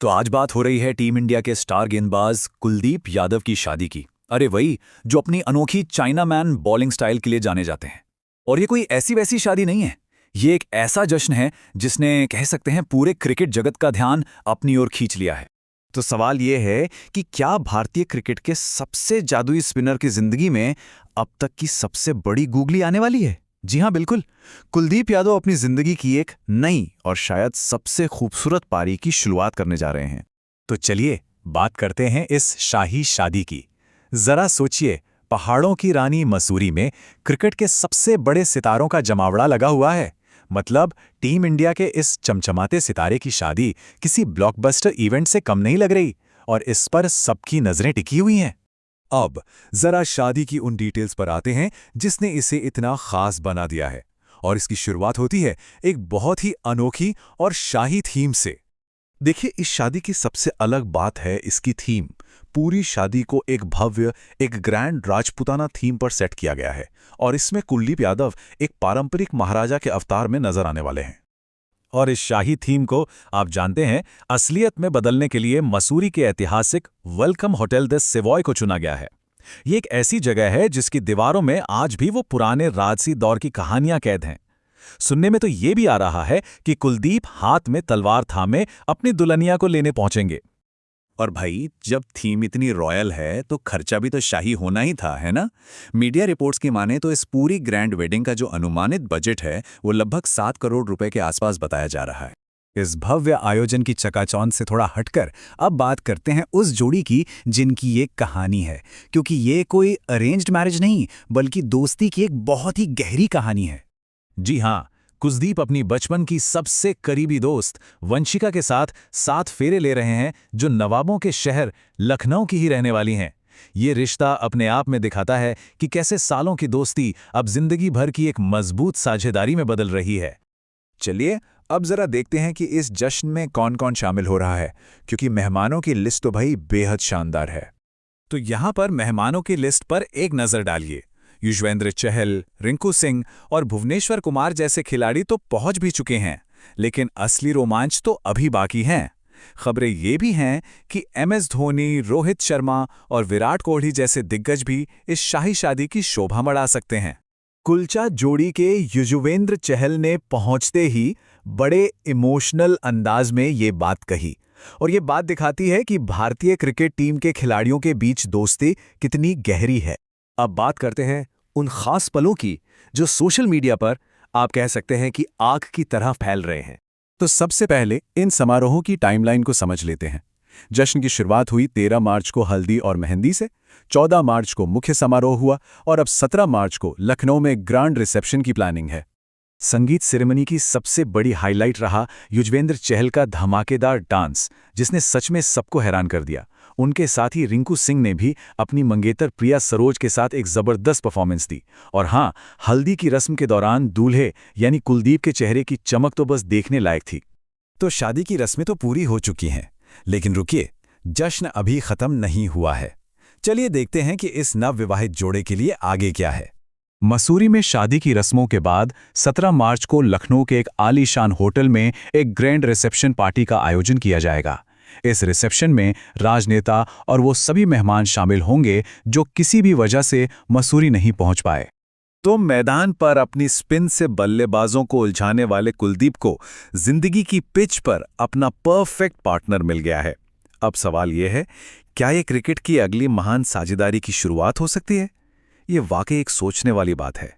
तो आज बात हो रही है टीम इंडिया के स्टार गेंदबाज कुलदीप यादव की शादी की। अरे वही जो अपनी अनोखी चाइना मैन बॉलिंग स्टाइल के लिए जाने जाते हैं। और ये कोई ऐसी वैसी शादी नहीं है, ये एक ऐसा जश्न है जिसने कह सकते हैं पूरे क्रिकेट जगत का ध्यान अपनी ओर खींच लिया है। तो सवाल ये है कि क्या भारतीय क्रिकेट के सबसे जादुई स्पिनर की जिंदगी में अब तक की सबसे बड़ी गूगली आने वाली है? जी हां, बिल्कुल। कुलदीप यादव अपनी जिंदगी की एक नई और शायद सबसे खूबसूरत पारी की शुरुआत करने जा रहे हैं। तो चलिए बात करते हैं इस शाही शादी की। जरा सोचिए, पहाड़ों की रानी मसूरी में क्रिकेट के सबसे बड़े सितारों का जमावड़ा लगा हुआ है। मतलब टीम इंडिया के इस चमचमाते सितारे की शादी किसी ब्लॉकबस्टर इवेंट से कम नहीं लग रही, और इस पर सबकी नजरें टिकी हुई हैं। अब जरा शादी की उन डिटेल्स पर आते हैं जिसने इसे इतना खास बना दिया है। और इसकी शुरुआत होती है एक बहुत ही अनोखी और शाही थीम से। देखिए, इस शादी की सबसे अलग बात है इसकी थीम। पूरी शादी को एक भव्य, एक ग्रैंड राजपूताना थीम पर सेट किया गया है, और इसमें कुलदीप यादव एक पारंपरिक महाराजा के अवतार में नजर आने वाले हैं। और इस शाही थीम को आप जानते हैं, असलियत में बदलने के लिए मसूरी के ऐतिहासिक वेलकम होटल द सेवॉय को चुना गया है। ये एक ऐसी जगह है जिसकी दीवारों में आज भी वो पुराने राजसी दौर की कहानियां कैद हैं। सुनने में तो ये भी आ रहा है कि कुलदीप हाथ में तलवार थामे अपनी दुल्हनिया को लेने पहुंचेंगे। और भाई, जब थीम इतनी रॉयल है तो खर्चा भी तो शाही होना ही था, है ना? मीडिया रिपोर्ट्स की माने तो इस पूरी ग्रैंड वेडिंग का जो अनुमानित बजट है वो लगभग 7 करोड़ रुपए के आसपास बताया जा रहा है। इस भव्य आयोजन की चकाचौंध से थोड़ा हटकर अब बात करते हैं उस जोड़ी की जिनकी ये कहानी है, क्योंकि ये कोई अरेंज्ड मैरिज नहीं बल्कि दोस्ती की एक बहुत ही गहरी कहानी है। जी हाँ, कुलदीप अपनी बचपन की सबसे करीबी दोस्त वंशिका के साथ 7 फेरे ले रहे हैं, जो नवाबों के शहर लखनऊ की ही रहने वाली हैं। ये रिश्ता अपने आप में दिखाता है कि कैसे सालों की दोस्ती अब जिंदगी भर की एक मजबूत साझेदारी में बदल रही है। चलिए अब जरा देखते हैं कि इस जश्न में कौन कौन शामिल हो रहा है, क्योंकि मेहमानों की लिस्ट तो भाई बेहद शानदार है। तो यहाँ पर मेहमानों की लिस्ट पर एक नज़र डालिए। युजवेंद्र चहल, रिंकू सिंह और भुवनेश्वर कुमार जैसे खिलाड़ी तो पहुंच भी चुके हैं, लेकिन असली रोमांच तो अभी बाकी हैं। खबरें ये भी हैं कि MS धोनी, रोहित शर्मा और विराट कोहली जैसे दिग्गज भी इस शाही शादी की शोभा बढ़ा सकते हैं। कुलचा जोड़ी के युजवेंद्र चहल ने पहुंचते ही बड़े इमोशनल अंदाज में ये बात कही, और ये बात दिखाती है कि भारतीय क्रिकेट टीम के खिलाड़ियों के बीच दोस्ती कितनी गहरी है। अब बात करते हैं उन खास पलों की जो सोशल मीडिया पर आप कह सकते हैं कि आग की तरह फैल रहे हैं। तो सबसे पहले इन समारोहों की टाइमलाइन को समझ लेते हैं। जश्न की शुरुआत हुई 13 मार्च को हल्दी और मेहंदी से, 14 मार्च को मुख्य समारोह हुआ, और अब 17 मार्च को लखनऊ में ग्रांड रिसेप्शन की प्लानिंग है। संगीत सेरेमनी की सबसे बड़ी हाईलाइट रहा युजवेंद्र चहल का धमाकेदार डांस, जिसने सच में सबको हैरान कर दिया। उनके साथ ही रिंकू सिंह ने भी अपनी मंगेतर प्रिया सरोज के साथ एक जबरदस्त परफॉर्मेंस दी। और हाँ, हल्दी की रस्म के दौरान दूल्हे यानी कुलदीप के चेहरे की चमक तो बस देखने लायक थी। तो शादी की रस्में तो पूरी हो चुकी हैं, लेकिन रुकिए, जश्न अभी खत्म नहीं हुआ है। चलिए देखते हैं कि इस नवविवाहित जोड़े के लिए आगे क्या है। मसूरी में शादी की रस्मों के बाद 17 मार्च को लखनऊ के एक आलीशान होटल में एक ग्रैंड रिसेप्शन पार्टी का आयोजन किया जाएगा। इस रिसेप्शन में राजनेता और वो सभी मेहमान शामिल होंगे जो किसी भी वजह से मसूरी नहीं पहुंच पाए। तो मैदान पर अपनी स्पिन से बल्लेबाजों को उलझाने वाले कुलदीप को जिंदगी की पिच पर अपना परफेक्ट पार्टनर मिल गया है। अब सवाल यह है, क्या ये क्रिकेट की अगली महान साझेदारी की शुरुआत हो सकती है? ये वाकई एक सोचने वाली बात है।